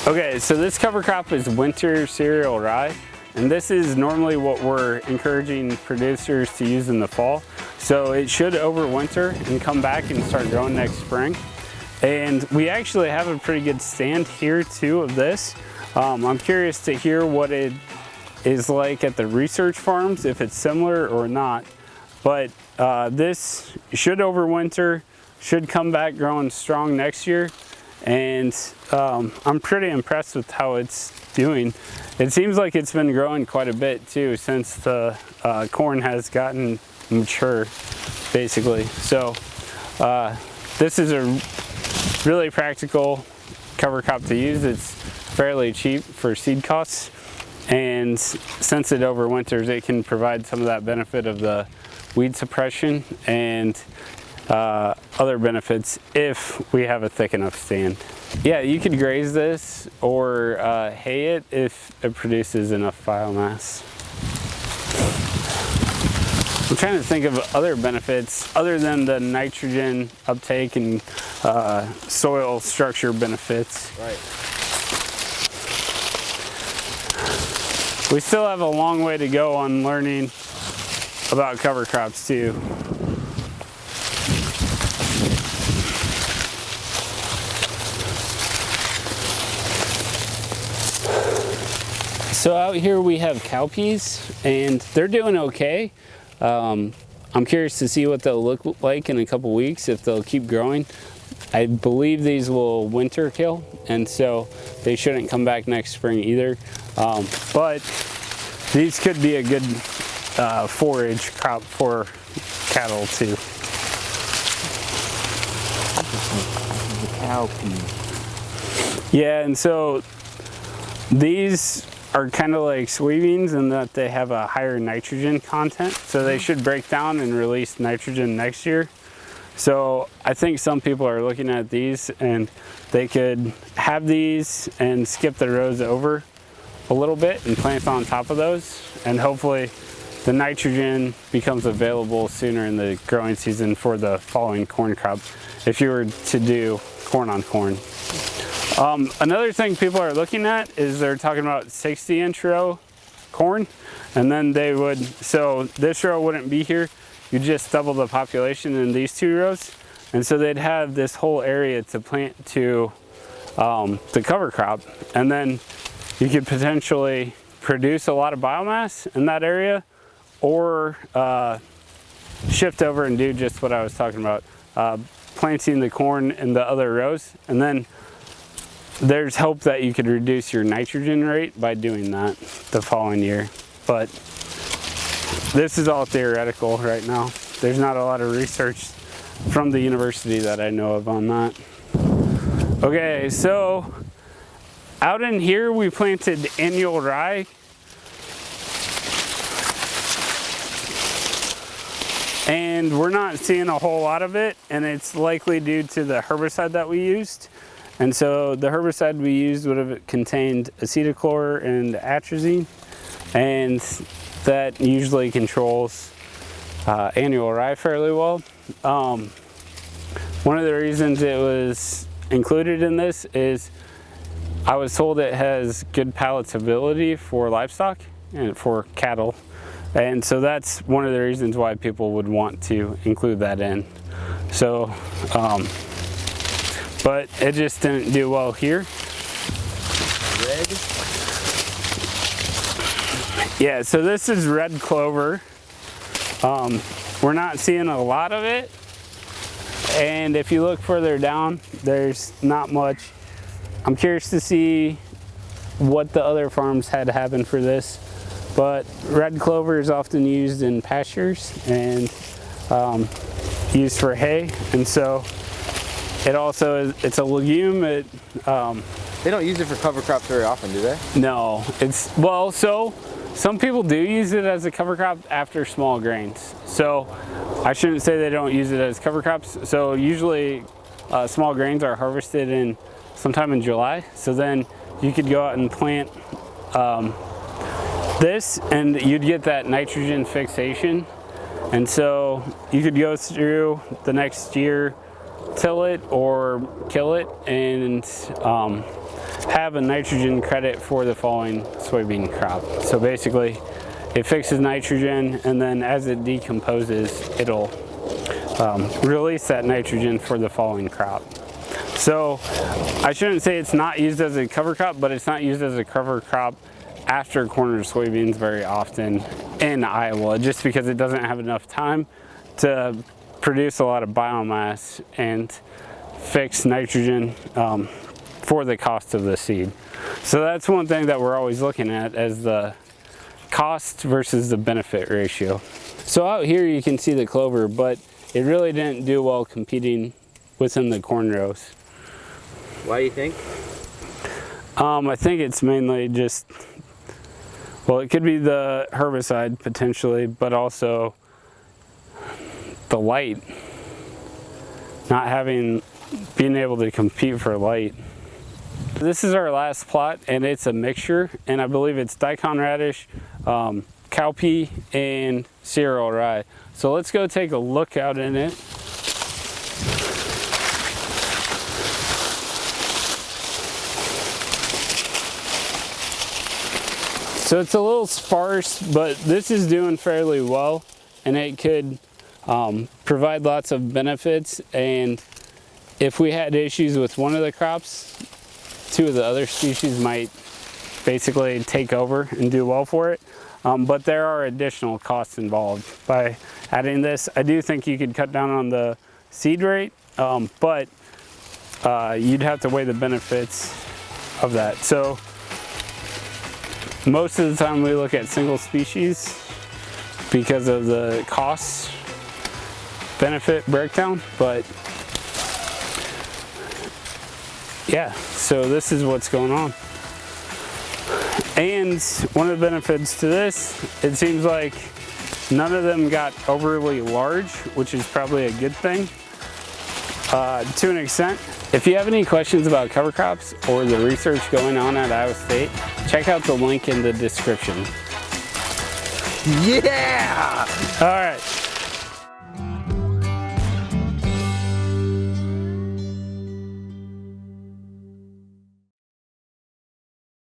Okay, so this cover crop is winter cereal rye, and this is normally what we're encouraging producers to use in the fall. So it should overwinter and come back and start growing next spring. And we actually have a pretty good stand here too of this. I'm curious to hear what it is like at the research farms, if it's similar or not. But this should overwinter, should come back growing strong next year. And I'm pretty impressed with how it's doing. It seems like it's been growing quite a bit too since the corn has gotten mature, basically. So this is a really practical cover crop to use. It's fairly cheap for seed costs, and since it overwinters, it can provide some of that benefit of the weed suppression and other benefits if we have a thick enough stand. Yeah, you could graze this or hay it if it produces enough biomass. I'm trying to think of other benefits other than the nitrogen uptake and soil structure benefits. Right. We still have a long way to go on learning about cover crops too. So out here we have cowpeas, and they're doing okay. I'm curious to see what they'll look like in a couple weeks, if they'll keep growing. I believe these will winter kill, and so they shouldn't come back next spring either. But these could be a good forage crop for cattle too. The cowpea. Yeah, and so these are kind of like soybeans in that they have a higher nitrogen content, so they should break down and release nitrogen next year. So I think some people are looking at these and they could have these and skip the rows over a little bit and plant on top of those, and hopefully the nitrogen becomes available sooner in the growing season for the following corn crop if you were to do corn on corn. Another thing people are looking at is they're talking about 60-inch row corn, and then they would, so this row wouldn't be here, you just double the population in these two rows, and so they'd have this whole area to plant to the cover crop, and then you could potentially produce a lot of biomass in that area, or shift over and do just what I was talking about, planting the corn in the other rows, and then there's hope that you could reduce your nitrogen rate by doing that the following year. But this is all theoretical right now. There's not a lot of research from the university that I know of on that. Okay, so out in here we planted annual rye. And we're not seeing a whole lot of it, and it's likely due to the herbicide that we used. And so the herbicide we used would have contained acetochlor and atrazine, and that usually controls annual rye fairly well. One of the reasons it was included in this is I was told it has good palatability for livestock and for cattle. And so that's one of the reasons why people would want to include that in. So, but it just didn't do well here. Red? Yeah, so this is red clover. We're not seeing a lot of it. And if you look further down, there's not much. I'm curious to see what the other farms had happen for this. But red clover is often used in pastures and used for hay, and so it also is, it's a legume. They don't use it for cover crops very often, do they? No, it's, well, so some people do use it as a cover crop after small grains. So I shouldn't say they don't use it as cover crops. So usually small grains are harvested in sometime in July. So then you could go out and plant this, and you'd get that nitrogen fixation, and so you could go through the next year, till it or kill it, and have a nitrogen credit for the following soybean crop. So basically, it fixes nitrogen, and then as it decomposes, it'll release that nitrogen for the following crop. So I shouldn't say it's not used as a cover crop, but it's not used as a cover crop after corn or soybeans very often in Iowa, just because it doesn't have enough time to produce a lot of biomass and fix nitrogen for the cost of the seed. So that's one thing that we're always looking at as the cost versus the benefit ratio. So out here you can see the clover, but it really didn't do well competing within the corn rows. Why do you think? I think it's mainly just, well, it could be the herbicide potentially, but also the light, being able to compete for light. This is our last plot, and it's a mixture, and I believe it's daikon radish, cowpea, and cereal rye. So let's go take a look out in it. So it's a little sparse, but this is doing fairly well, and it could provide lots of benefits. And if we had issues with one of the crops, two of the other species might basically take over and do well for it. But there are additional costs involved by adding this. I do think you could cut down on the seed rate, but you'd have to weigh the benefits of that. So most of the time we look at single species because of the cost benefit breakdown, but yeah, so this is what's going on. And one of the benefits to this, it seems like none of them got overly large, which is probably a good thing to an extent. If you have any questions about cover crops or the research going on at Iowa State, check out the link in the description. Yeah! All right.